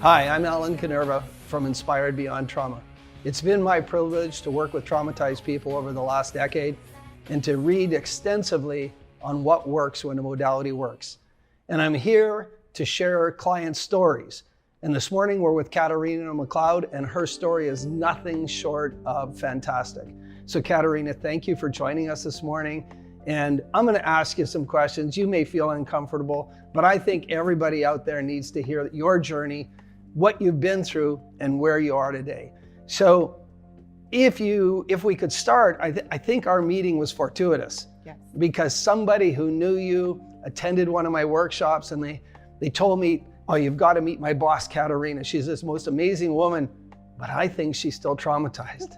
Hi, I'm Alan Kanerva from Inspyrd Beyond Trauma. It's been my privilege to work with traumatized people over the last decade and to read extensively on what works when a modality works. And I'm here to share client stories. And this morning we're with Katarina MacLeod, and her story is nothing short of fantastic. So Katarina, thank you for joining us this morning. And I'm going to ask you some questions. You may feel uncomfortable, but I think everybody out there needs to hear your journey, what you've been through, and where you are today. So if we could start, I think our meeting was fortuitous. Yes. Because somebody who knew you attended one of my workshops, and they told me, oh, you've got to meet my boss, Katarina. She's this most amazing woman, but I think she's still traumatized.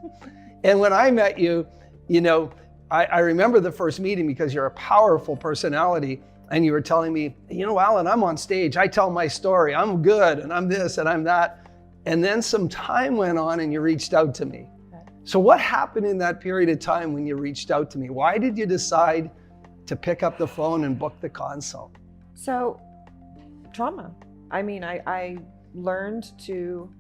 And when I met you, I remember the first meeting because you're a powerful personality, and you were telling me, Alan, I'm on stage, I tell my story, I'm good, and I'm this, and I'm that. And then some time went on and you reached out to me. Okay. So what happened in that period of time when you reached out to me? Why did you decide to pick up the phone and book the consult? So, trauma. I mean, I learned to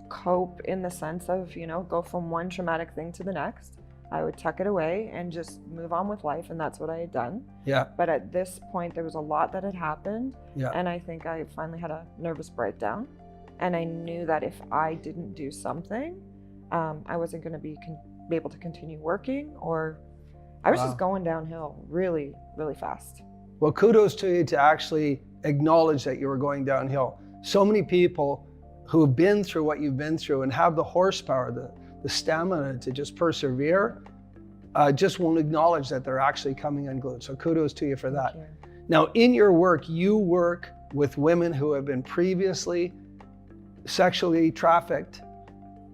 cope in the sense of, go from one traumatic thing to the next. I would tuck it away and just move on with life, and that's what I had done. Yeah. But at this point, there was a lot that had happened, Yeah. and I think I finally had a nervous breakdown. And I knew that if I didn't do something, I wasn't going to be able to continue working, or I was just going downhill really, really fast. Well, kudos to you to actually acknowledge that you were going downhill. So many people who have been through what you've been through and have the horsepower, the stamina to just persevere, just won't acknowledge that they're actually coming unglued. So kudos to you for that. Thank you. Now, in your work, you work with women who have been previously sexually trafficked,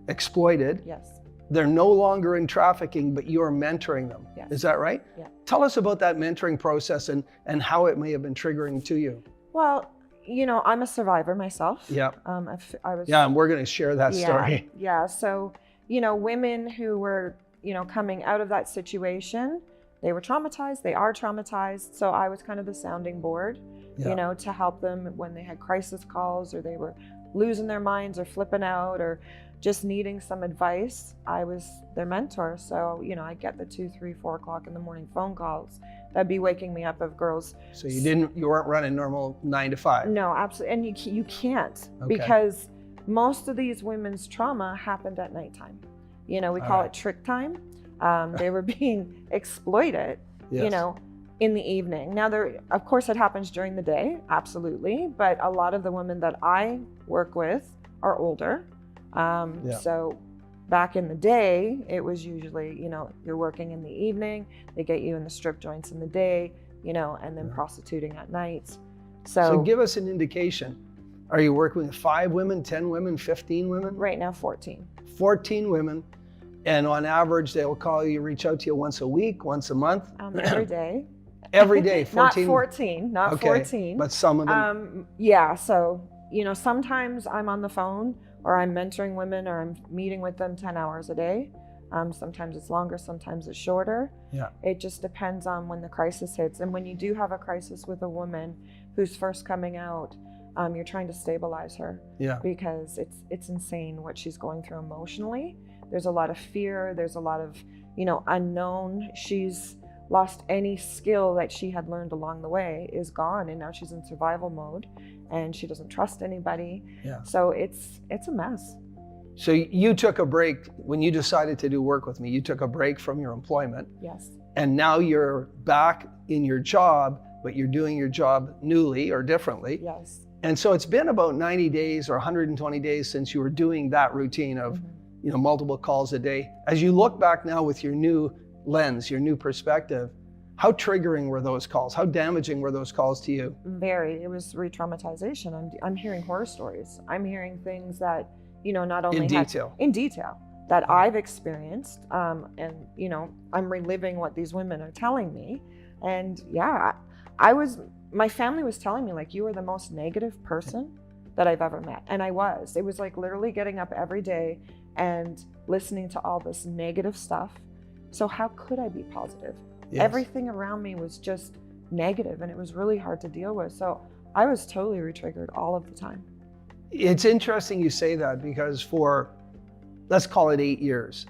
exploited. Yes. They're no longer in trafficking, but you're mentoring them. Yes. Is that right? Yeah. Tell us about that mentoring process and how it may have been triggering to you. Well, I'm a survivor myself. Yeah. I was. Yeah, and we're going to share that story. Yeah. So, women who were, coming out of that situation, they were traumatized. They are traumatized. So I was kind of the sounding board, Yeah. to help them when they had crisis calls, or they were losing their minds or flipping out or just needing some advice. I was their mentor. So, I get the 2, 3, 4 o'clock in the morning phone calls that'd be waking me up of girls. So you weren't running normal 9 to 5. No, absolutely. And you can't, Okay. because most of these women's trauma happened at nighttime. We call it trick time. They were being exploited, Yes. in the evening. Now, of course, it happens during the day, absolutely. But a lot of the women that I work with are older. So back in the day, it was usually, you're working in the evening, they get you in the strip joints in the day, and then prostituting at night. So give us an indication. Are you working with 5 women, 10 women, 15 women? Right now, 14. 14 women. And on average, they'll call you, reach out to you once a week, once a month? Every day. Every day, 14? Not 14, not Okay, 14. but some of them? Yeah, so, sometimes I'm on the phone, or I'm mentoring women, or I'm meeting with them 10 hours a day. Sometimes it's longer, sometimes it's shorter. Yeah. It just depends on when the crisis hits. And when you do have a crisis with a woman who's first coming out, you're trying to stabilize her. Yeah. Because it's insane what she's going through emotionally. There's a lot of fear. There's a lot of, unknown. She's lost any skill that she had learned along the way is gone. And now she's in survival mode, and she doesn't trust anybody. Yeah. So it's a mess. So you took a break when you decided to do work with me. You took a break from your employment. Yes. And now you're back in your job, but you're doing your job newly or differently. Yes. And so it's been about 90 days or 120 days since you were doing that routine of, multiple calls a day. As you look back now with your new lens, your new perspective, how triggering were those calls? How damaging were those calls to you? Very. It was re-traumatization. I'm hearing horror stories. I'm hearing things that, not only in detail that I've experienced, and I'm reliving what these women are telling me. And yeah, my family was telling me, like, you are the most negative person that I've ever met. And I was. It was like literally getting up every day and listening to all this negative stuff. So how could I be positive? Yes. Everything around me was just negative, and it was really hard to deal with. So I was totally re-triggered all of the time. It's interesting you say that, because for, let's call it 8 years,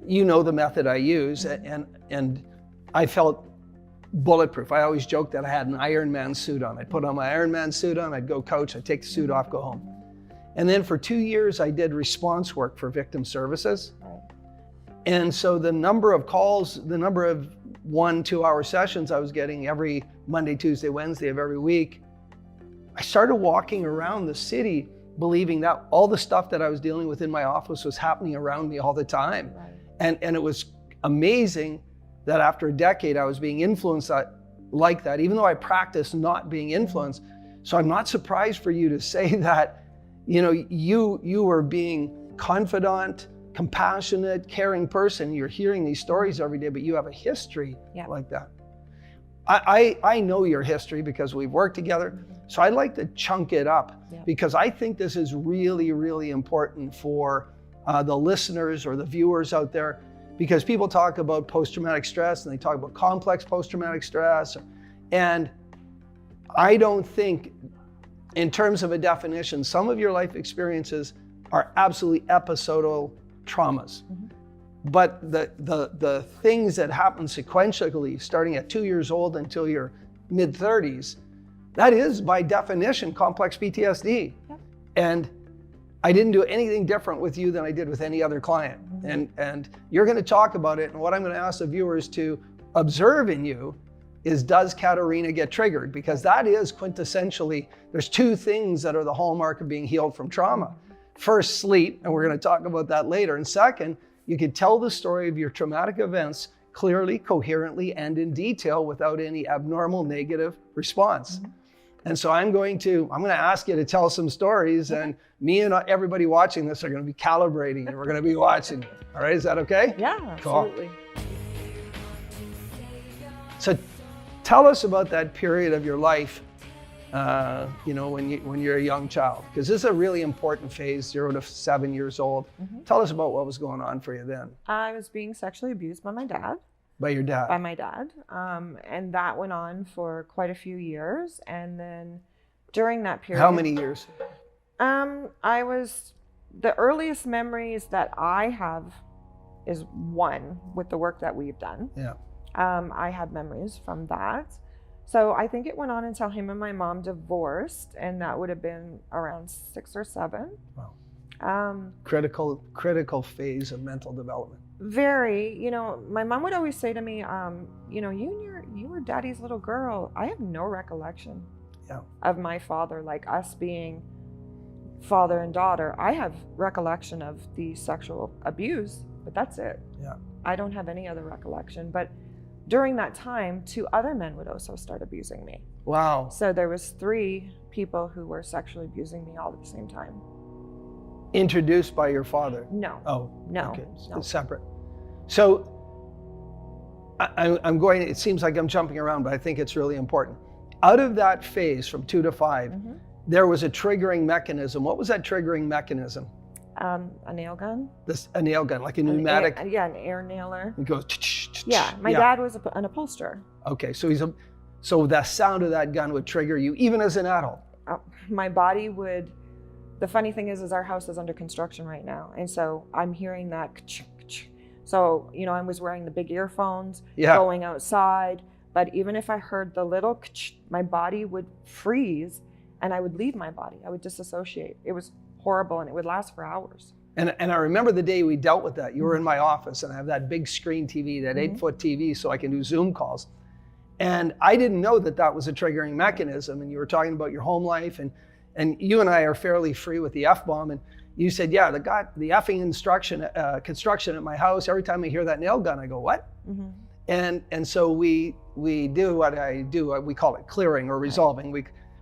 you know the method I use, and I felt bulletproof. I always joked that I had an Iron Man suit on. I'd put on my Iron Man suit on, I'd go coach, I'd take the suit off, go home. And then for 2 years, I did response work for victim services. And so the number of calls, the number of 1-2 hour sessions I was getting every Monday, Tuesday, Wednesday of every week, I started walking around the city believing that all the stuff that I was dealing with in my office was happening around me all the time. And it was amazing that after a decade, I was being influenced like that, even though I practiced not being influenced. So I'm not surprised for you to say that, you know, you were being confidant, compassionate, caring person. You're hearing these stories every day, but you have a history like that. I know your history because we've worked together. So I'd like to chunk it up because I think this is really, really important for the listeners or the viewers out there, because people talk about post-traumatic stress and they talk about complex post-traumatic stress. And I don't think, in terms of a definition, some of your life experiences are absolutely episodal traumas. But the things that happen sequentially, starting at 2 years old until your mid-30s, that is by definition complex PTSD. And I didn't do anything different with you than I did with any other client. And you're going to talk about it. And what I'm going to ask the viewers to observe in you is, does Katarina get triggered? Because that is quintessentially, there's 2 things that are the hallmark of being healed from trauma. First, sleep, and we're going to talk about that later. And second, you could tell the story of your traumatic events clearly, coherently, and in detail without any abnormal negative response. And so I'm going to ask you to tell some stories, and me and everybody watching this are going to be calibrating, and we're going to be watching it. All right, is that okay? Yeah, absolutely. Cool. So tell us about that period of your life, you know, when you're a young child, because this is a really important phase, 0 to 7 years old. Tell us about what was going on for you then. I was being sexually abused by my dad. By your dad? By my dad. And that went on for quite a few years. And then during that period. How many years? The earliest memories that I have is one with the work that we've done. I have memories from that. So I think it went on until him and my mom divorced, and that would have been around 6 or 7. Wow. Critical phase of mental development. Very, you know, my mom would always say to me, you know, you were daddy's little girl. I have no recollection of my father, like us being father and daughter. I have recollection of the sexual abuse, but that's it. I don't have any other recollection. But during that time, 2 other men would also start abusing me. Wow. So there was 3 people who were sexually abusing me all at the same time. Introduced by your father? No. Oh, no. Okay. No. It's separate. So I'm going, it seems like I'm jumping around, but I think it's really important. Out of that phase from 2 to 5, there was a triggering mechanism. What was that triggering mechanism? A nail gun. A nail gun, like a pneumatic? An air nailer. It goes. Yeah, my dad was an upholsterer. Okay, so the sound of that gun would trigger you even as an adult. My body would. The funny thing is our house is under construction right now, and so I'm hearing that. So you know, I was wearing the big earphones, going outside. But even if I heard the little, my body would freeze, and I would leave my body. I would disassociate. It was horrible, and it would last for hours. And I remember the day we dealt with that. You were in my office, and I have that big screen TV, that 8-foot TV, so I can do Zoom calls. And I didn't know that that was a triggering mechanism. And you were talking about your home life, and you and I are fairly free with the F-bomb. And you said, yeah, the effing construction at my house, every time I hear that nail gun, I go, what? And so we do what I do. We call it clearing or resolving.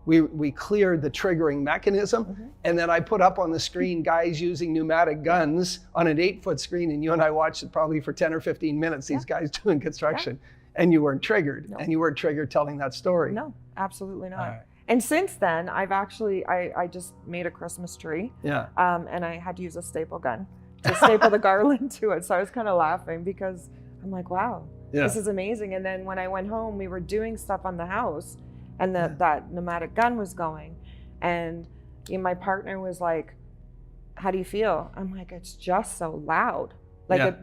We cleared the triggering mechanism, and then I put up on the screen guys using pneumatic guns on an 8-foot screen, and you and I watched it probably for 10 or 15 minutes, these guys doing construction, and you weren't triggered, and you weren't triggered telling that story. No, absolutely not. And since then, I've actually, I just made a Christmas tree, and I had to use a staple gun to staple the garland to it, so I was kind of laughing because I'm like, wow, this is amazing. And then when I went home, we were doing stuff on the house, and that pneumatic gun was going, and my partner was like, how do you feel? I'm like, it's just so loud. Like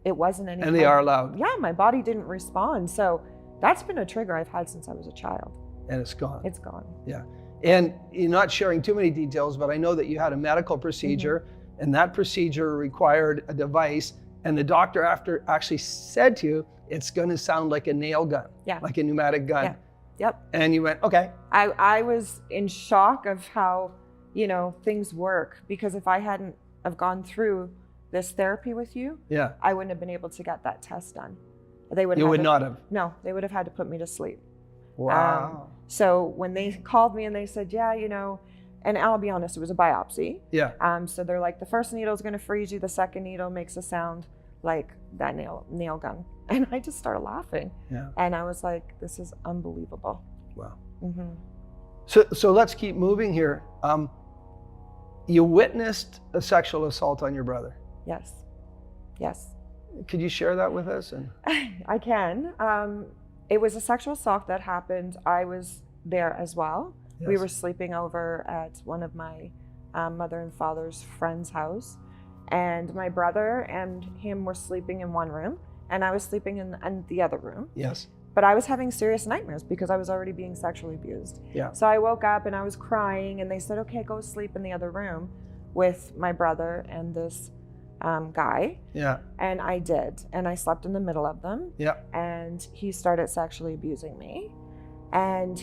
it wasn't anything. And they are loud. Yeah, my body didn't respond. So that's been a trigger I've had since I was a child. And it's gone. It's gone. Yeah. And you're not sharing too many details, but I know that you had a medical procedure, and that procedure required a device, and the doctor after actually said to you, it's going to sound like a nail gun, like a pneumatic gun. Yeah. Yep. And you went, okay. I was in shock of how, things work, because if I hadn't have gone through this therapy with you, I wouldn't have been able to get that test done. They would. You would not have. No, they would have had to put me to sleep. Wow. So when they called me and they said, and I'll be honest, it was a biopsy. Yeah. So they're like, the first needle is going to freeze you. The second needle makes a sound like that nail gun. And I just started laughing. Yeah. And I was like, this is unbelievable. Wow. Mm-hmm. So let's keep moving here. You witnessed a sexual assault on your brother. Yes. Yes. Could you share that with us? And I can. It was a sexual assault that happened. I was there as well. Yes. We were sleeping over at one of my mother and father's friend's house, and my brother and him were sleeping in one room, and I was sleeping in the other room. Yes. But I was having serious nightmares because I was already being sexually abused. Yeah. So I woke up and I was crying, and they said, okay, go sleep in the other room with my brother and this guy. Yeah. And I did. And I slept in the middle of them. Yeah. And he started sexually abusing me. And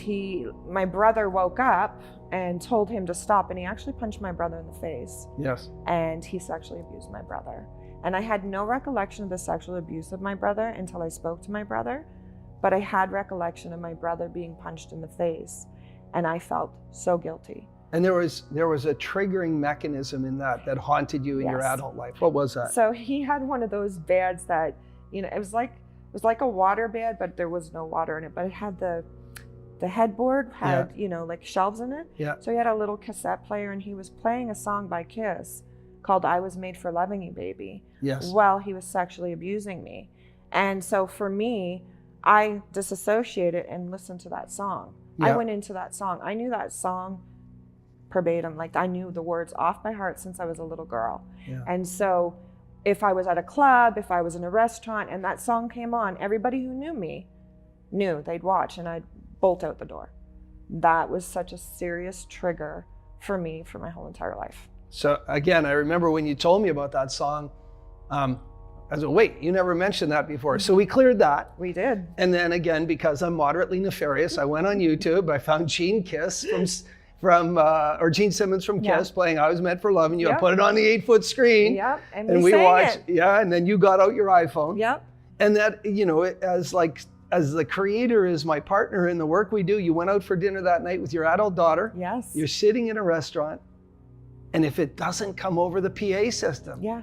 my brother woke up and told him to stop, and he actually punched my brother in the face. Yes. And he sexually abused my brother. And I had no recollection of the sexual abuse of my brother until I spoke to my brother. But I had recollection of my brother being punched in the face, and I felt so guilty. And there was a triggering mechanism in that haunted you in your adult life. What was that? So he had one of those beds that, it was like a water bed, but there was no water in it. But it had the headboard had like shelves in it. Yeah. So he had a little cassette player, and he was playing a song by Kiss called "I Was Made for Loving You, Baby." Yes. While he was sexually abusing me, and so for me, I disassociated and listened to that song. Yeah. I went into that song. I knew that song verbatim. Like, I knew the words off by heart since I was a little girl. Yeah. And so if I was at a club, if I was in a restaurant and that song came on, everybody who knew me knew. They'd watch, and I'd bolt out the door. That was such a serious trigger for me for my whole entire life. So again, I remember when you told me about that song, I said, wait, you never mentioned that before. So we cleared that. We did. And then again, because I'm moderately nefarious, I went on YouTube. I found Gene Simmons from Kiss playing "I Was Meant for Loving You." I put it on the 8-foot screen. Yep. And we watched. It. Yeah. And then you got out your iPhone. Yep. And that, as the creator is my partner in the work we do, you went out for dinner that night with your adult daughter. Yes. You're sitting in a restaurant. And if it doesn't come over the PA system. Yeah.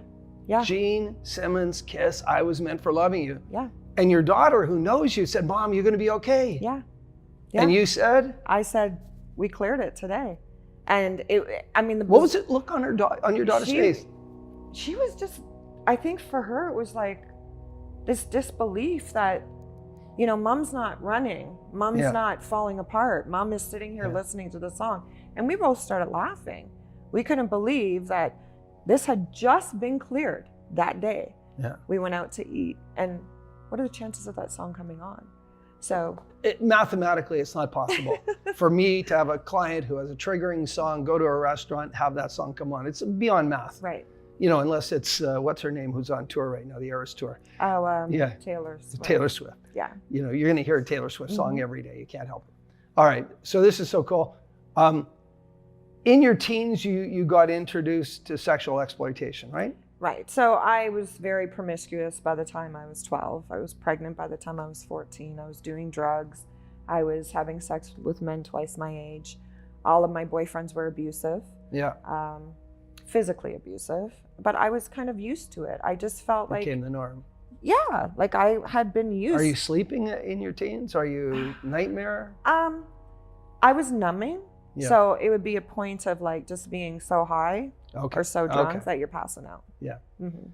Gene Simmons, Kiss, "I Was Meant for Loving You." Yeah. And your daughter, who knows you, said, "Mom, you're going to be okay." Yeah. And you said? I said, we cleared it today. And what was it look on your daughter's face? She was just, I think for her, it was like this disbelief that, Mom's not running. Mom's not falling apart. Mom is sitting here listening to the song. And we both started laughing. We couldn't believe that this had just been cleared that day. Yeah. We went out to eat, and what are the chances of that song coming on? So mathematically, it's not possible for me to have a client who has a triggering song, go to a restaurant, have that song come on. It's beyond math. Right. Unless it's, what's her name, who's on tour right now, the Eras Tour. Oh, Taylor Swift. Taylor Swift. Yeah. You're going to hear a Taylor Swift song every day. You can't help it. All right. So this is so cool. In your teens, you got introduced to sexual exploitation, right? Right. So I was very promiscuous by the time I was 12. I was pregnant by the time I was 14. I was doing drugs. I was having sex with men twice my age. All of my boyfriends were abusive. Yeah. Physically abusive. But I was kind of used to it. I just felt like... Became the norm. Yeah. Like I had been used... Are you sleeping in your teens? Are you nightmare? I was numbing. Yeah. So it would be a point of like just being so high or so drunk that you're passing out. Yeah. Mm-hmm.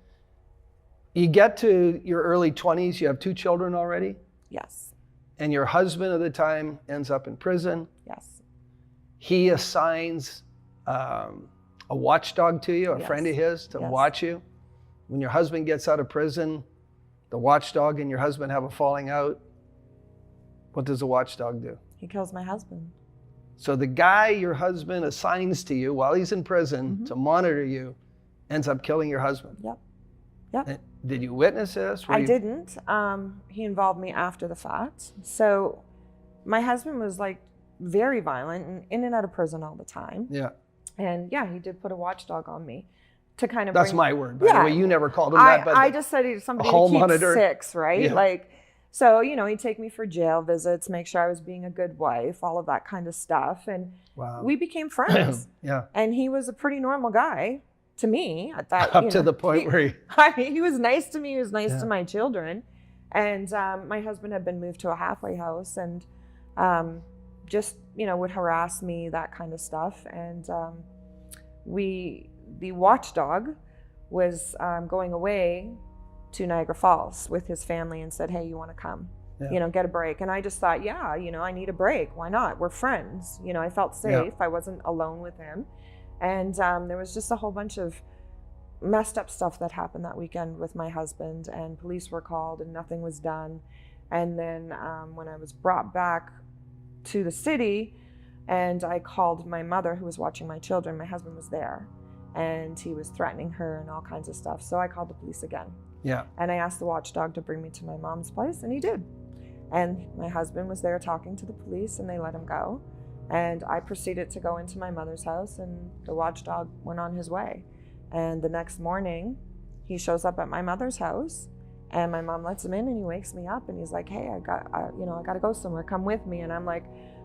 You get to your early 20s, you have 2 children already? Yes. And your husband at the time ends up in prison? Yes. He assigns a watchdog to you, a Yes. friend of his to Yes. watch you. When your husband gets out of prison, the watchdog and your husband have a falling out. What does the watchdog do? He kills my husband. So the guy your husband assigns to you while he's in prison Mm-hmm. to monitor you ends up killing your husband. Yep. Yep. And did you witness this? I didn't. He involved me after the fact. So my husband was like very violent and in and out of prison all the time. Yeah. And yeah, he did put a watchdog on me to kind of That's bring, my word, by Yeah. the way. You never called him that, but I just said he's somebody hall to keep monitor. 6, right? Yeah. Like, so, you know, he'd take me for jail visits, make sure I was being a good wife, all of that kind of stuff. And wow. we became friends. Yeah. And he was a pretty normal guy to me at that. Up to the point where he was nice to me. He was nice Yeah. to my children. And my husband had been moved to a halfway house and just, you know, would harass me, that kind of stuff. And the watchdog was going away to Niagara Falls with his family and said, hey, you want to come, Yeah. you know, get a break. And I just thought, yeah, you know, I need a break. Why not? We're friends. You know, I felt safe. Yeah. I wasn't alone with him. And there was just a whole bunch of messed up stuff that happened that weekend with my husband, and police were called and nothing was done. And then when I was brought back to the city and I called my mother who was watching my children, my husband was there and he was threatening her and all kinds of stuff. So I called the police again. Yeah. And I asked the watchdog to bring me to my mom's place, and he did. And my husband was there talking to the police, and they let him go. And I proceeded to go into my mother's house, and the watchdog went on his way. And the next morning, he shows up at my mother's house, and my mom lets him in, and he wakes me up, and he's like, "Hey, I got to go somewhere. Come with me." And I'm like,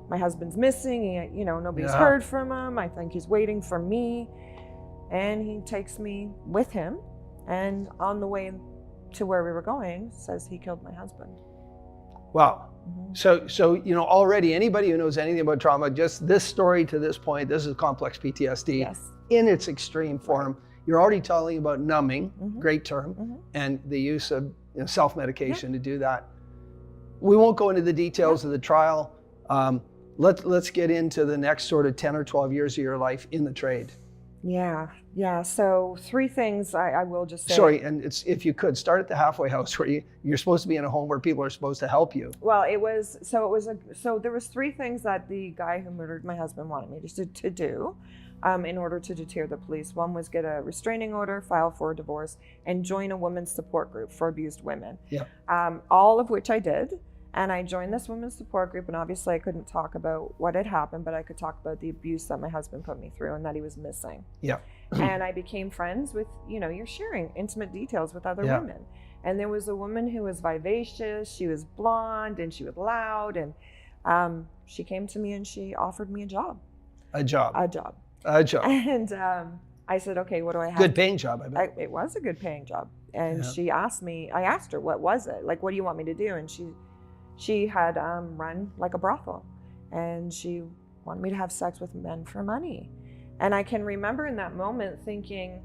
"My husband's missing. Nobody's Yeah. heard from him. I think he's waiting for me." And he takes me with him, and on the way to where we were going, says he killed my husband. Wow. Mm-hmm. So already anybody who knows anything about trauma, just this story to this point, this is complex PTSD Yes. in its extreme form. You're already talking about numbing, Mhm. great term, Mhm. and the use of self-medication to do that. We won't go into the details of the trial. Let's get into the next sort of 10 or 12 years of your life in the trade. Yeah. So 3 things I will just say. Sorry, and if you could start at the halfway house where you're supposed to be in a home where people are supposed to help you. Well, there was 3 things that the guy who murdered my husband wanted me to do in order to deter the police. One was get a restraining order, file for a divorce, and join a women's support group for abused women. Yeah. All of which I did. And I joined this women's support group, and obviously I couldn't talk about what had happened, but I could talk about the abuse that my husband put me through and that he was missing. Yeah. And I became friends with, you're sharing intimate details with other Yeah. women. And there was a woman who was vivacious, she was blonde, and she was loud, and she came to me and she offered me a job. A job. And I said, okay, what do I have? Good paying job, I bet. It was a good paying job. And Yeah. I asked her, what was it? Like, what do you want me to do? And she had run like a brothel, and she wanted me to have sex with men for money. And I can remember in that moment thinking,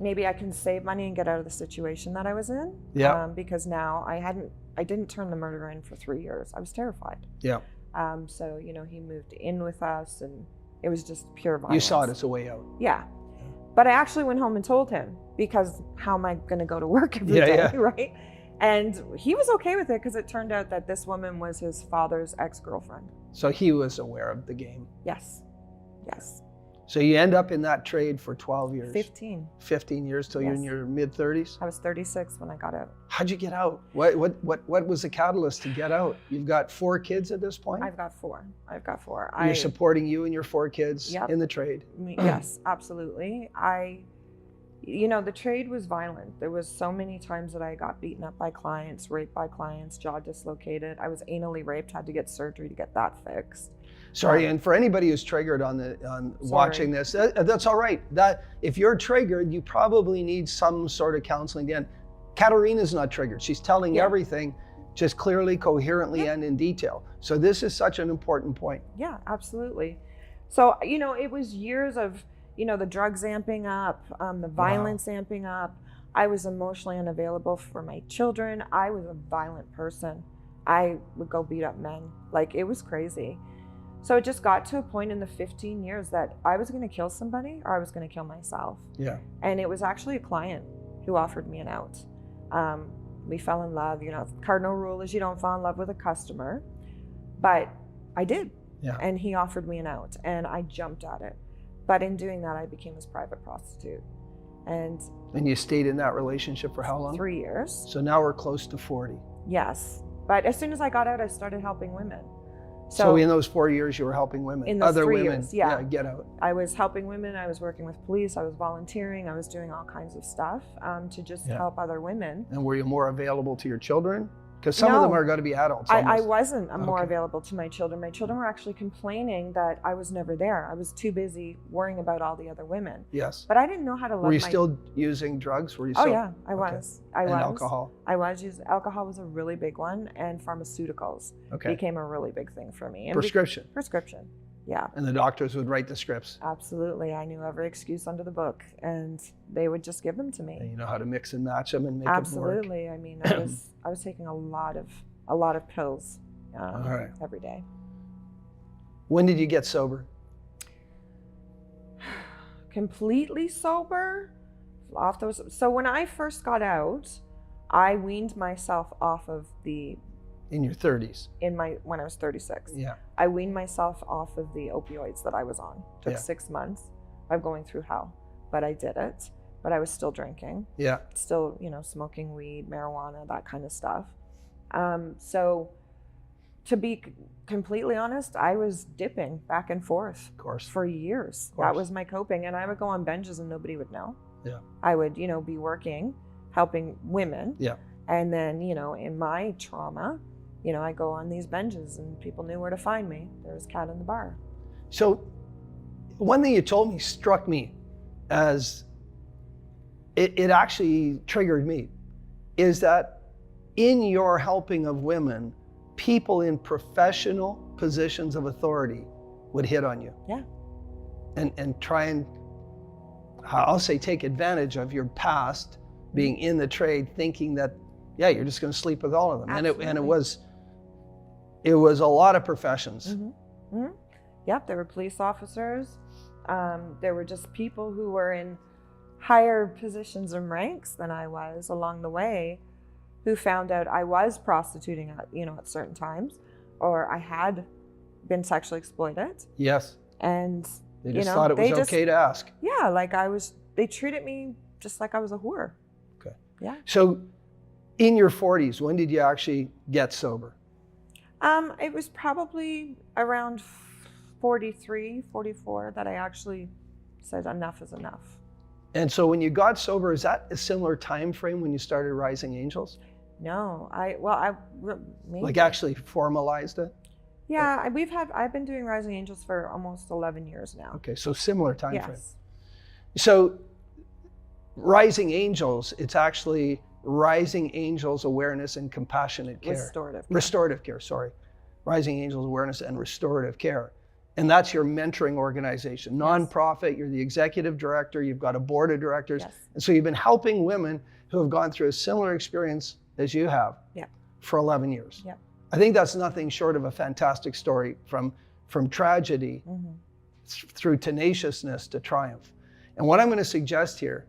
maybe I can save money and get out of the situation that I was in. Yeah. Because now I didn't turn the murderer in for 3 years. I was terrified. Yeah. So, he moved in with us, and it was just pure violence. You saw it as a way out. Yeah. But I actually went home and told him, because how am I going to go to work every day, right? And he was okay with it, because it turned out that this woman was his father's ex-girlfriend. So he was aware of the game. Yes. So you end up in that trade for 12 years. 15. 15 years till you're in your mid-30s? I was 36 when I got out. How'd you get out? What was the catalyst to get out? You've got 4 kids at this point? I've got four. You're supporting you and your 4 kids Yep. in the trade? Yes, absolutely. The trade was violent. There was so many times that I got beaten up by clients, raped by clients, jaw dislocated. I was anally raped, had to get surgery to get that fixed. Sorry, and for anybody who's triggered on watching this, that's all right. That if you're triggered, you probably need some sort of counseling. Then, Katarina's not triggered. She's telling everything, just clearly, coherently, and in detail. So this is such an important point. Yeah, absolutely. So it was years of the drugs amping up, the violence amping up. I was emotionally unavailable for my children. I was a violent person. I would go beat up men. Like, it was crazy. So it just got to a point in the 15 years that I was going to kill somebody or I was going to kill myself. Yeah. And it was actually a client who offered me an out. We fell in love. You know, cardinal rule is you don't fall in love with a customer, but I did. Yeah. And he offered me an out and I jumped at it. But in doing that, I became his private prostitute. And you stayed in that relationship for how long? 3 years. So now we're close to 40. Yes. But as soon as I got out, I started helping women. So in those 4 years, you were helping women, in those other 3 women, years, yeah, get out. I was helping women. I was working with police. I was volunteering. I was doing all kinds of stuff to just help other women. And were you more available to your children? Because some of them are going to be adults. I wasn't more available to my children. My children were actually complaining that I was never there. I was too busy worrying about all the other women. Yes. But I didn't know how to love Were you still using drugs? Were you still? Oh yeah, I was. I was. And alcohol? I was using, alcohol was a really big one, and pharmaceuticals became a really big thing for me. And prescription? Prescription, yeah. And the doctors would write the scripts? Absolutely. I knew every excuse under the book, and they would just give them to me. And you know how to mix and match them and make Absolutely. them work? I mean, I was taking a lot of pills every day. When did you get sober? Completely sober? Off those. So when I first got out, I weaned myself off of the. In your 30s? When I was 36. Yeah. I weaned myself off of the opioids that I was on. Took 6 months of going through hell, but I did it. But I was still drinking. Yeah. Still, smoking weed, marijuana, that kind of stuff. So to be completely honest, I was dipping back and forth for years. That was my coping. And I would go on binges and nobody would know. Yeah. I would, be working, helping women. Yeah. And then, in my trauma, I go on these binges and people knew where to find me. There was a cat in the bar. So one thing you told me struck me as it actually triggered me, is that in your helping of women, people in professional positions of authority would hit on you. Yeah. And try and, I'll say, take advantage of your past, being in the trade, thinking that, you're just going to sleep with all of them. Absolutely. And it was a lot of professions. Mm-hmm. Mm-hmm. Yep, there were police officers. There were just people who were in higher positions and ranks than I was along the way, who found out I was prostituting at certain times, or I had been sexually exploited. Yes. And they just thought it was okay to ask. Yeah, they treated me just like I was a whore. Okay. Yeah. So in your 40s, when did you actually get sober? It was probably around 43, 44 that I actually said enough is enough. And so when you got sober, is that a similar time frame when you started Rising Angels? No, maybe. Like actually formalized it? Yeah, I've been doing Rising Angels for almost 11 years now. Okay, so similar time frame. Yes. So Rising Angels, it's actually Rising Angels Awareness and Compassionate Care. Restorative care, sorry. Rising Angels Awareness and Restorative Care. And that's your mentoring organization, nonprofit. You're the executive director. You've got a board of directors. Yes. And so you've been helping women who have gone through a similar experience as you have for 11 years. Yeah. I think that's nothing short of a fantastic story from tragedy through tenaciousness to triumph. And what I'm going to suggest here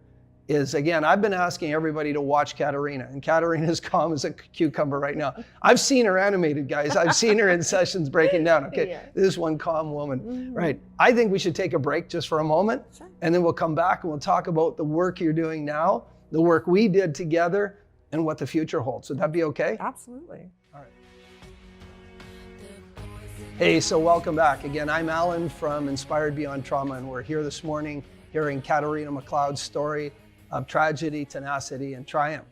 is, again, I've been asking everybody to watch Katarina, and Katarina's calm as a cucumber right now. I've seen her animated, guys. I've seen her in sessions breaking down. Okay, this is one calm woman, right? I think we should take a break just for a moment, and then we'll come back and we'll talk about the work you're doing now, the work we did together, and what the future holds. Would that be okay? Absolutely. All right. Hey, so welcome back. Again, I'm Alan from Inspyrd Beyond Trauma, and we're here this morning hearing Katarina MacLeod's story of tragedy, tenacity, and triumph.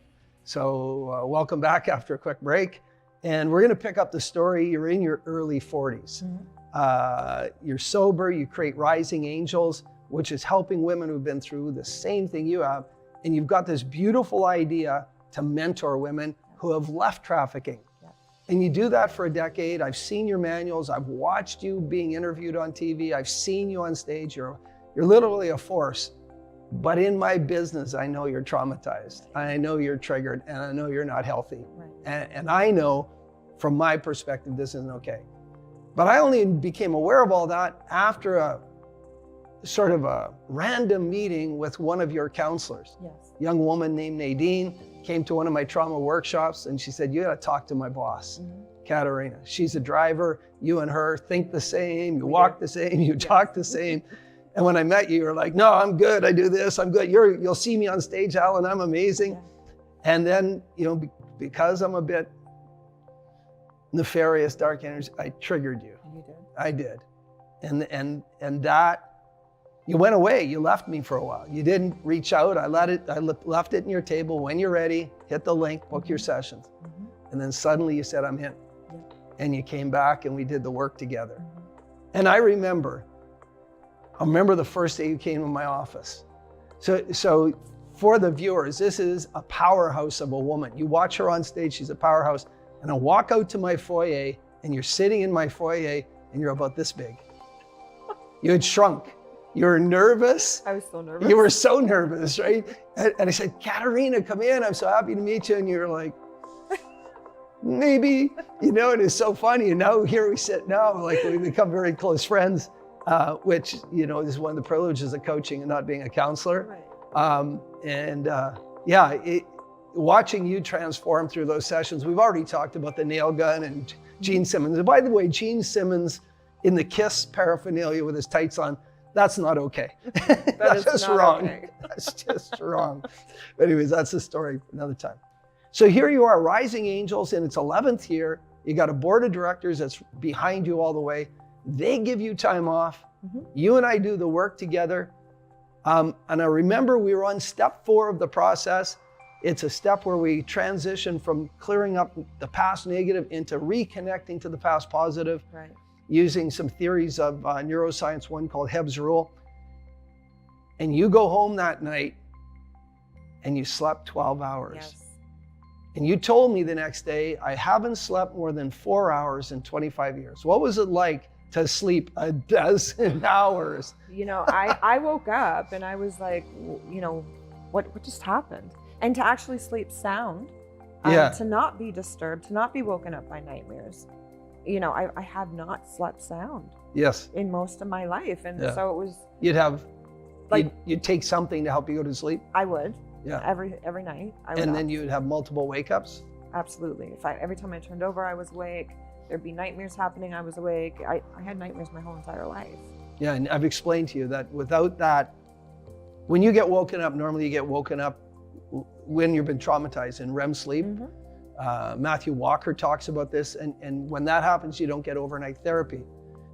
So welcome back after a quick break. And we're gonna pick up the story. You're in your early 40s. You're sober, you create Rising Angels, which is helping women who've been through the same thing you have. And you've got this beautiful idea to mentor women who have left trafficking. And you do that for a decade. I've seen your manuals. I've watched you being interviewed on TV. I've seen you on stage. You're literally a force. But in my business, I know you're traumatized. I know you're triggered, and I know you're not healthy. Right. And I know, from my perspective, this isn't okay. But I only became aware of all that after a sort of a random meeting with one of your counselors. Yes. A young woman named Nadine came to one of my trauma workshops and she said, you gotta talk to my boss, Katarina. She's a driver, you and her think the same, you walk the same, you talk the same. And when I met you, you were like, no, I'm good, I do this, I'm good. You'll see me on stage, Alan, I'm amazing. Yeah. And then, because I'm a bit nefarious, dark energy, I triggered you. You did. I did. And that, you went away, you left me for a while. You didn't reach out, I left it in your table. When you're ready, hit the link, book your sessions. And then suddenly you said, I'm in. And you came back and we did the work together. And I remember the first day you came to my office. So for the viewers, this is a powerhouse of a woman. You watch her on stage, she's a powerhouse. And I walk out to my foyer and you're sitting in my foyer and you're about this big. You had shrunk. You were nervous. I was so nervous. You were so nervous, right? And I said, Katarina, come in. I'm so happy to meet you. And you're like, maybe, and it's so funny. And now here we sit now, like we become very close friends, which, is one of the privileges of coaching and not being a counselor. Right. Watching you transform through those sessions. We've already talked about the nail gun and Gene Simmons. And by the way, Gene Simmons in the Kiss paraphernalia with his tights on, that's not okay. That's just wrong. Okay. That's just wrong. But anyways, that's a story for another time. So here you are, Rising Angels in its 11th year. You got a board of directors that's behind you all the way. They give you time off. You and I do the work together. And I remember we were on step 4 of the process. It's a step where we transition from clearing up the past negative into reconnecting to the past positive. Right. Using some theories of neuroscience, one called Hebb's Rule. And you go home that night and you slept 12 hours. Yes. And you told me the next day, I haven't slept more than 4 hours in 25 years. What was it like to sleep a dozen hours? I woke up and I was like, what just happened? And to actually sleep sound, to not be disturbed, to not be woken up by nightmares. I have not slept sound. Yes. In most of my life. And so it was. You'd take something to help you go to sleep? I would. Yeah. Every night. And then you'd have multiple wake-ups? Absolutely. Every time I turned over, I was awake. There'd be nightmares happening, I was awake. I had nightmares my whole entire life. Yeah, and I've explained to you that without that, when you get woken up, normally you get woken up when you've been traumatized in REM sleep. Matthew Walker talks about this, and when that happens, you don't get overnight therapy.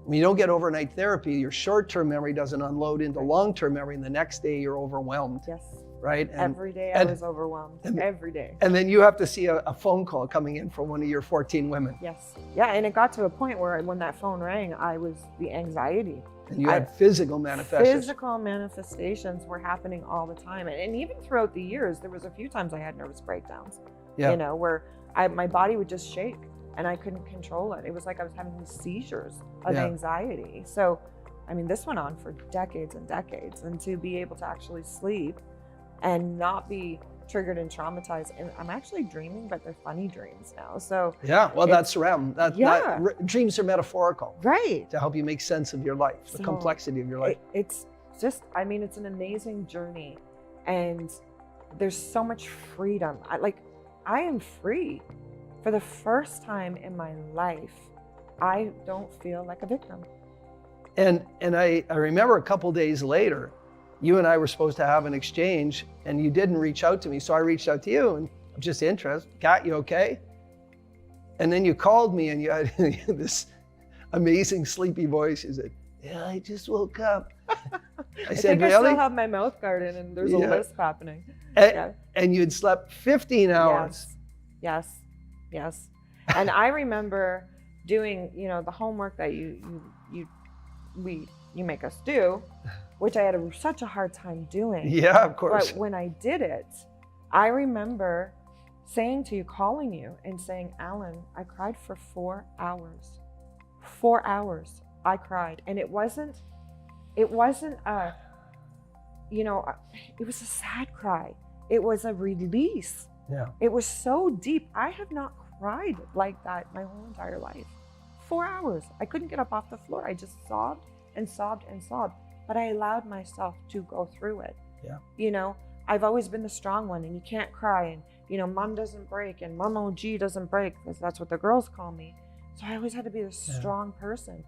When you don't get overnight therapy, your short-term memory doesn't unload into long-term memory, and the next day you're overwhelmed. Yes. Right? Every day I was overwhelmed. Every day. And then you have to see a phone call coming in from one of your 14 women. Yes. Yeah, and it got to a point where when that phone rang, the anxiety. And you had physical manifestations. Physical manifestations were happening all the time. And even throughout the years, there was a few times I had nervous breakdowns, where my body would just shake and I couldn't control it. It was like I was having these seizures of anxiety. So, this went on for decades and decades. And to be able to actually sleep and not be triggered and traumatized, and I'm actually dreaming, but they're funny dreams now. So that's REM. Dreams are metaphorical, right? To help you make sense of your life, the complexity of your life. It's just, it's an amazing journey, and there's so much freedom. I am free for the first time in my life. I don't feel like a victim. And I remember a couple days later, you and I were supposed to have an exchange and you didn't reach out to me. So I reached out to you and I'm just interested. Kat, you okay? And then you called me and you had this amazing sleepy voice. You said, yeah, I just woke up. I said, think really? I still have my mouth guard in and there's a lisp happening. And you had slept 15 hours. Yes. And I remember doing, the homework that you make us do, which I had such a hard time doing. Yeah, of course. But when I did it, I remember saying to you, calling you and saying, Alan, I cried for 4 hours. 4 hours I cried. And it wasn't it was a sad cry. It was a release. Yeah. It was so deep. I have not cried like that my whole entire life. 4 hours. I couldn't get up off the floor. I just sobbed and sobbed and sobbed. But I allowed myself to go through it. Yeah. You know, I've always been the strong one, and you can't cry, and you know, mom doesn't break, and mom OG doesn't break, because that's what the girls call me. So I always had to be this strong person.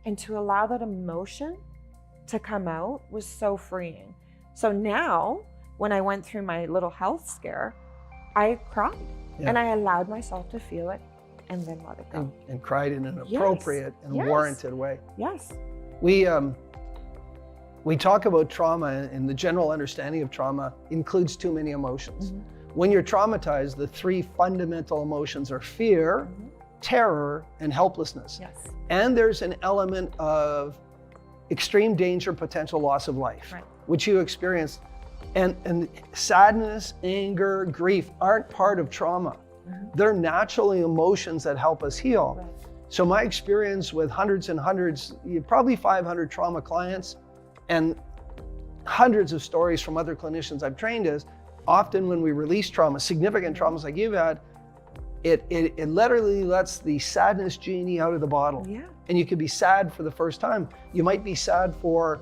And to allow that emotion to come out was so freeing. So now, when I went through my little health scare, I cried and I allowed myself to feel it and then let it go. And cried in an appropriate and warranted way. Yes. We talk about trauma, and the general understanding of trauma includes too many emotions. When you're traumatized, the three fundamental emotions are fear, terror, and helplessness. Yes. And there's an element of extreme danger, potential loss of life, which you experienced. And sadness, anger, grief aren't part of trauma. They're naturally emotions that help us heal. So my experience with hundreds and hundreds, probably 500 trauma clients, and hundreds of stories from other clinicians I've trained is, often when we release trauma, significant traumas like you've had, it literally lets the sadness genie out of the bottle. Yeah. And you could be sad for the first time. You might be sad for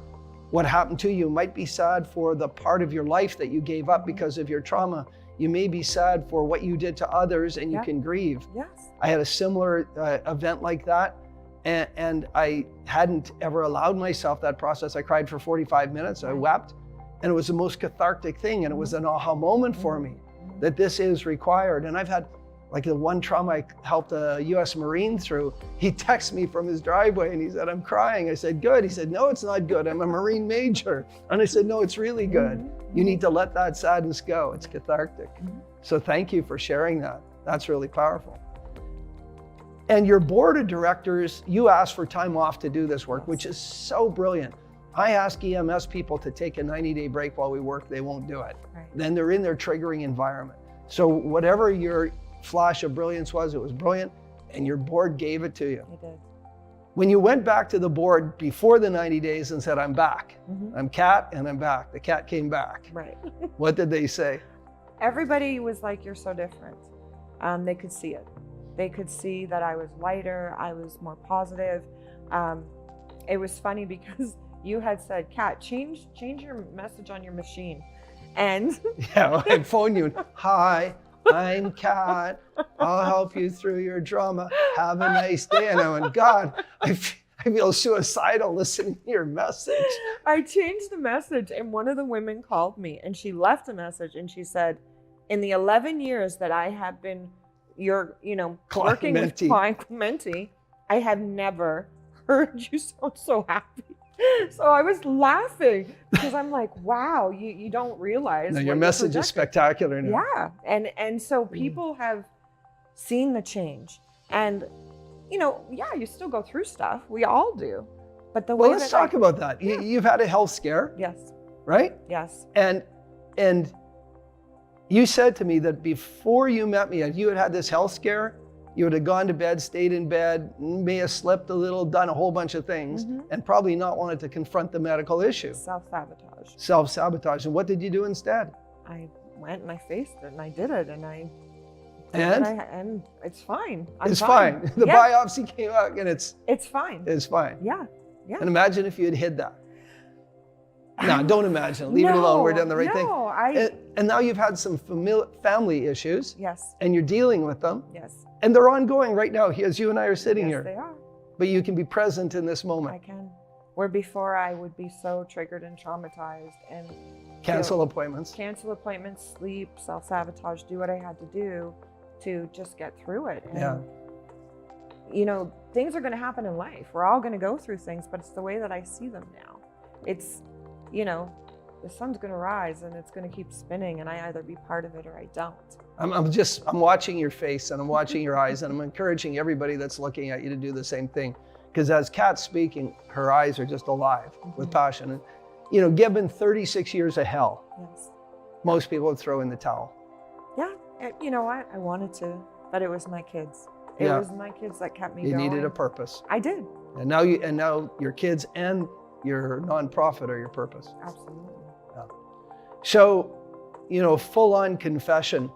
what happened to you. You might be sad for the part of your life that you gave up because of your trauma. You may be sad for what you did to others, and you can grieve. Yes. I had a similar event like that, and I hadn't ever allowed myself that process. I cried for 45 minutes, I wept, and it was the most cathartic thing, and it was an aha moment for me that this is required. And I've had, like the one trauma I helped a US Marine through, he texted me from his driveway and he said, "I'm crying." I said, "Good." He said, "No, it's not good. I'm a Marine major." And I said, "No, it's really good. You need to let that sadness go. It's cathartic." So thank you for sharing that. That's really powerful. And your board of directors, you asked for time off to do this work, which is so brilliant. I ask EMS people to take a 90-day break while we work, they won't do it. Then they're in their triggering environment. So whatever your flash of brilliance was, it was brilliant, and your board gave it to you. They did. When you went back to the board before the 90 days and said, "I'm back, I'm Kat and I'm back," the cat came back. Right. What did they say? Everybody was like, "You're so different." They could see it. They could see that I was lighter, I was more positive. It was funny because you had said, "Kat, change your message on your machine." And yeah, I phoned you. "Hi, I'm Kat. I'll help you through your drama. Have a nice day." And I went, "God, I feel suicidal listening to your message." I changed the message, and one of the women called me, and she left a message, and she said, "In the 11 years that I have been working with client mentee, I have never heard you sound so happy." So I was laughing because I'm like, wow, you don't realize. No, your message is spectacular now. Yeah. And so people have seen the change. And, you still go through stuff. We all do. But the way let's talk about that. Yeah. You've had a health scare. Yes. Right? Yes. And you said to me that before you met me, if you had this health scare, you would have gone to bed, stayed in bed, may have slept a little, done a whole bunch of things, and probably not wanted to confront the medical issue. Self-sabotage. Self-sabotage. And what did you do instead? I went and I faced it and I did it and and it's fine. It's fine. The biopsy came out and it's fine. It's fine. Yeah. Yeah. And imagine if you had hid that. No, don't imagine. Leave it alone. We're doing the right thing. And now you've had some family issues. Yes. And you're dealing with them. Yes. And they're ongoing right now as you and I are sitting here. Yes, they are. But you can be present in this moment. I can. Where before I would be so triggered and traumatized and cancel appointments, sleep, self-sabotage, do what I had to do to just get through it. And, things are going to happen in life. We're all going to go through things, but it's the way that I see them now. It's, the sun's going to rise and it's going to keep spinning, and I either be part of it or I don't. I'm watching your face and I'm watching your eyes, and I'm encouraging everybody that's looking at you to do the same thing. Because as Kat's speaking, her eyes are just alive with passion. And, given 36 years of hell, most people would throw in the towel. Yeah, you know what? I wanted to, but it was my kids. It was my kids that kept me going. You needed a purpose. I did. And now your kids and your nonprofit are your purpose. Absolutely. Yeah. So, full-on confession.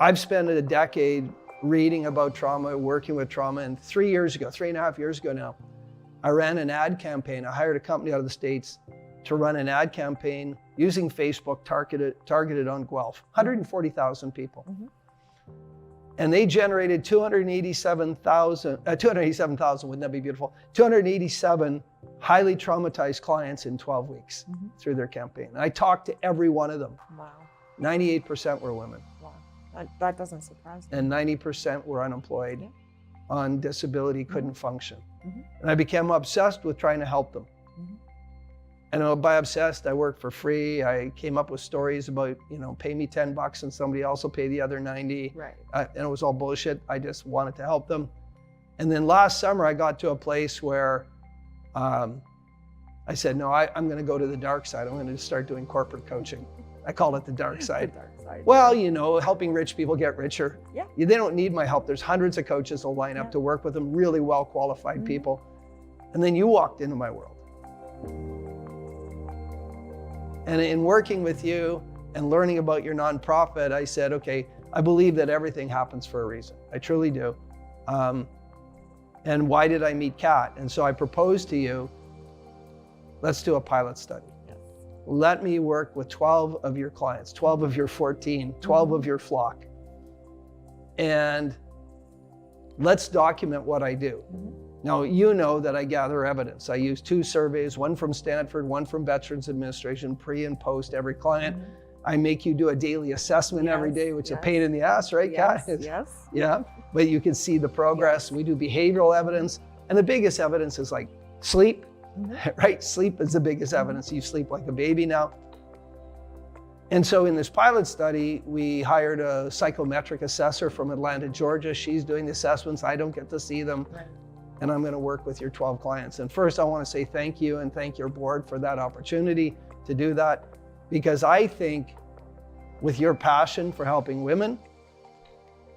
I've spent a decade reading about trauma, working with trauma. And 3.5 years ago now, I ran an ad campaign. I hired a company out of the States to run an ad campaign using Facebook targeted on Guelph, 140,000 people. Mm-hmm. And they generated 287,000, wouldn't that be beautiful? 287 highly traumatized clients in 12 weeks mm-hmm. through their campaign. And I talked to every one of them. Wow. 98% were women. Wow. That doesn't surprise me. And 90% were unemployed, yeah. on disability, couldn't mm-hmm. function. Mm-hmm. And I became obsessed with trying to help them. Mm-hmm. And by obsessed, I worked for free. I came up with stories about, pay me $10 and somebody else will pay the other 90. Right. And it was all bullshit. I just wanted to help them. And then last summer, I got to a place where I said, no, I'm going to go to the dark side. I'm going to start doing corporate coaching. I call it the dark side. The dark side. Well, helping rich people get richer. Yeah. They don't need my help. There's hundreds of coaches will line up to work with them, really well qualified mm-hmm. people. And then you walked into my world. And in working with you and learning about your nonprofit, I said, okay, I believe that everything happens for a reason. I truly do. And why did I meet Kat? And so I proposed to you, let's do a pilot study. Yes. Let me work with 12 of your clients, 12 of your 14, 12 mm-hmm. of your flock. And let's document what I do. Mm-hmm. Now, you know that I gather evidence. I use 2 surveys, one from Stanford, one from Veterans Administration, pre and post every client. Mm-hmm. I make you do a daily assessment every day, which is a pain in the ass, right, Kat? Yes. Yeah, but you can see the progress. Yes. We do behavioral evidence. And the biggest evidence is like sleep, mm-hmm. right? Sleep is the biggest evidence. You sleep like a baby now. And so in this pilot study, we hired a psychometric assessor from Atlanta, Georgia. She's doing the assessments. I don't get to see them. Right. And I'm going to work with your 12 clients. And first, I want to say thank you and thank your board for that opportunity to do that. Because I think with your passion for helping women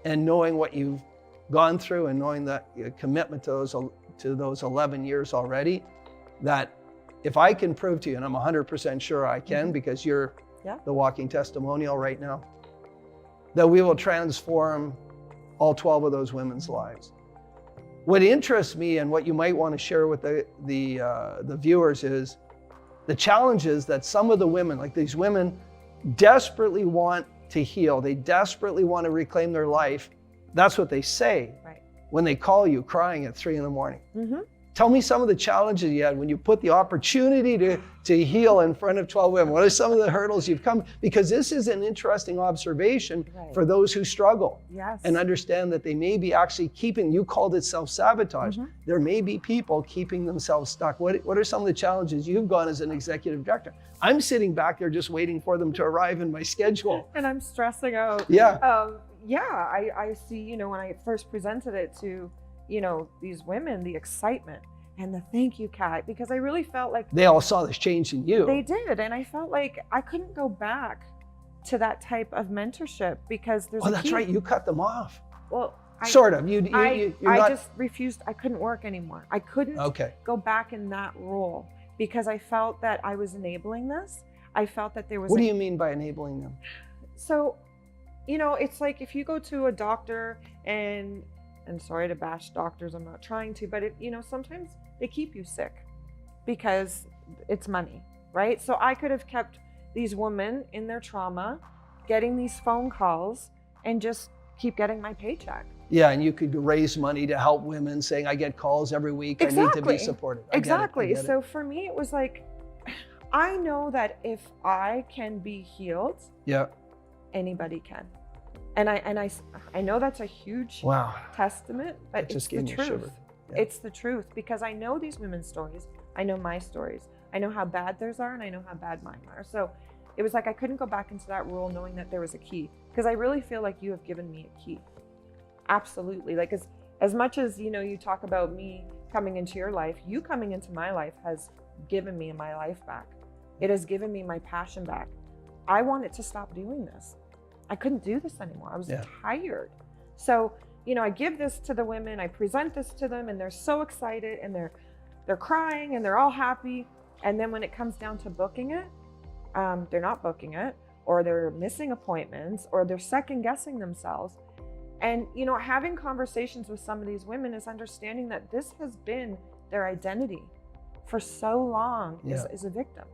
and knowing what you've gone through and knowing that your commitment to those 11 years already, that if I can prove to you, and I'm 100% sure I can, mm-hmm. because you're the walking testimonial right now, that we will transform all 12 of those women's lives. What interests me and what you might want to share with the viewers is the challenges that some of the women, like these women, desperately want to heal. They desperately want to reclaim their life. That's what they say when they call you crying at 3 a.m. Mm-hmm. Tell me some of the challenges you had when you put the opportunity to heal in front of 12 women. What are some of the hurdles you've come? Because this is an interesting observation for those who struggle and understand that they may be actually keeping, you called it self-sabotage. Mm-hmm. There may be people keeping themselves stuck. What are some of the challenges you've gone as an executive director? I'm sitting back there just waiting for them to arrive in my schedule. And I'm stressing out. Yeah. I see, when I first presented it to these women, the excitement and the thank you, Kat, because I really felt like they all saw this change in you. They did. And I felt like I couldn't go back to that type of mentorship because there's that's right. You cut them off. Well, sort of. I just refused. I couldn't work anymore. I couldn't go back in that role because I felt that I was enabling this. I felt that there was. What do you mean by enabling them? So, it's like if you go to a doctor and sorry to bash doctors, I'm not trying to, but sometimes they keep you sick because it's money, right? So I could have kept these women in their trauma, getting these phone calls and just keep getting my paycheck. Yeah, and you could raise money to help women saying, I get calls every week, I need to be supported. Exactly. So for me, it was like, I know that if I can be healed, anybody can. And I know that's a huge testament, but it's the truth. Yeah. It's the truth because I know these women's stories. I know my stories. I know how bad theirs are and I know how bad mine are. So it was like I couldn't go back into that role knowing that there was a key because I really feel like you have given me a key. Absolutely. Like as much as, you talk about me coming into your life, you coming into my life has given me my life back. It has given me my passion back. I wanted to stop doing this. I couldn't do this anymore. I was tired. So, I give this to the women, I present this to them and they're so excited and they're crying and they're all happy. And then when it comes down to booking it, they're not booking it or they're missing appointments or they're second guessing themselves. And, you know, having conversations with some of these women is understanding that this has been their identity for so long as a victim.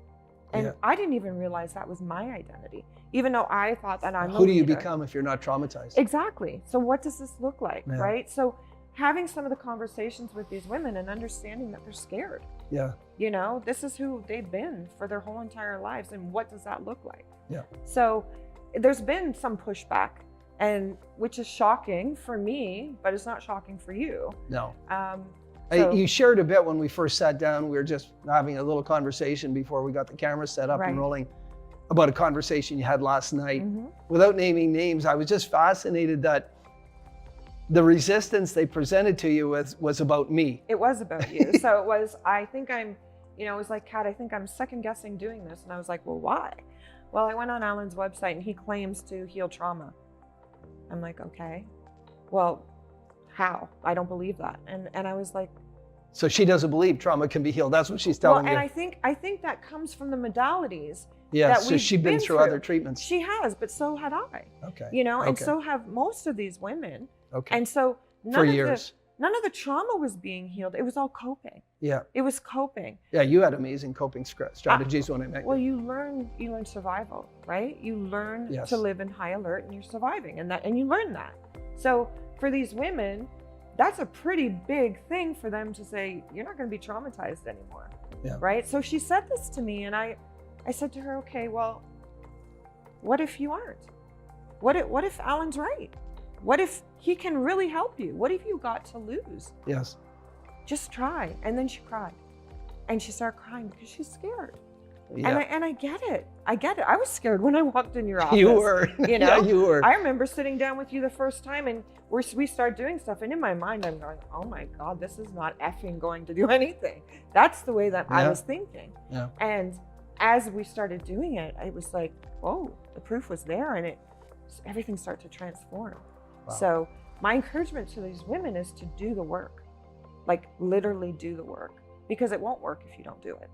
And I didn't even realize that was my identity, even though I thought that I'm Who do you become if you're not traumatized? Exactly. So what does this look like, right? So having some of the conversations with these women and understanding that they're scared. Yeah. You know, this is who they've been for their whole entire lives, and what does that look like? Yeah. So there's been some pushback, and which is shocking for me, but it's not shocking for you. No. So, you shared a bit when we first sat down. We were just having a little conversation before we got the camera set up and rolling about a conversation you had last night. Without naming names, I was just fascinated that the resistance they presented to you was about me. It was about you. So it was, I think I'm, you know, it was like, Kat, I think I'm second guessing doing this. And I was like, well, why? Well, I went on Alan's website and he claims to heal trauma. I'm like, okay, well, how? I don't believe that. And I was like, so she doesn't believe trauma can be healed. That's what she's telling you. And I think that comes from the modalities. Yeah, so she's been through other treatments. She has, but so had I. Okay. You know, and so have most of these women. Okay. And so for years. None of the trauma was being healed. It was all coping. Yeah. It was coping. Yeah, you had amazing coping strategies when I met you. Well, you learn survival, right? You learn to live in high alert, and you're surviving, and you learn that. So for these women, that's a pretty big thing for them to say, you're not going to be traumatized anymore. Yeah. Right? So she said this to me, and I said to her, okay, well, what if you aren't? What if Alan's right? What if he can really help you? What have you got to lose? Yes. Just try. And then she cried. And she started crying because she's scared. Yeah. And I get it. I get it. I was scared when I walked in your office. You were. You know? Yeah, you were. I remember sitting down with you the first time, and we start doing stuff. And in my mind, I'm going, oh my God, this is not effing going to do anything. That's the way that I was thinking. Yeah. And as we started doing it, it was like, whoa, the proof was there, and everything started to transform. Wow. So my encouragement to these women is to do the work, like literally do the work, because it won't work if you don't do it.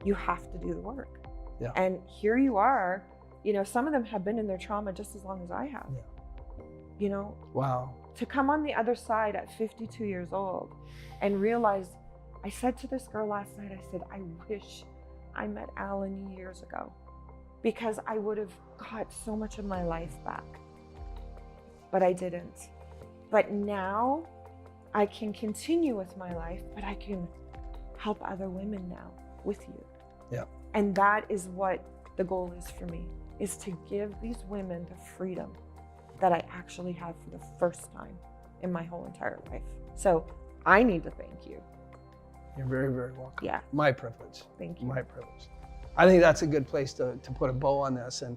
You have to do the work. Yeah. And here you are, you know, some of them have been in their trauma just as long as I have. Yeah. You know, wow. To come on the other side at 52 years old and realize, I said to this girl last night, I said, I wish I met Alan years ago, because I would have got so much of my life back. But I didn't. But now I can continue with my life, but I can help other women now with you. Yeah. And that is what the goal is for me, is to give these women the freedom that I actually have for the first time in my whole entire life. So I need to thank you. You're very, very welcome. Yeah. My privilege. Thank you. My privilege. I think that's a good place to put a bow on this. And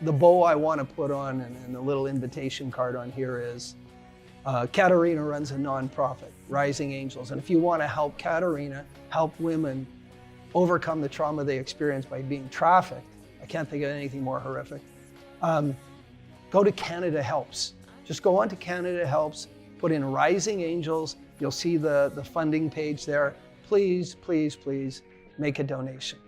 the bow I want to put on, and the little invitation card on here is, Katarina runs a nonprofit, Rising Angels. And if you want to help Katarina help women overcome the trauma they experience by being trafficked, I can't think of anything more horrific, go to Canada Helps. Just go on to Canada Helps, put in Rising Angels. You'll see the funding page there. Please, please, please make a donation.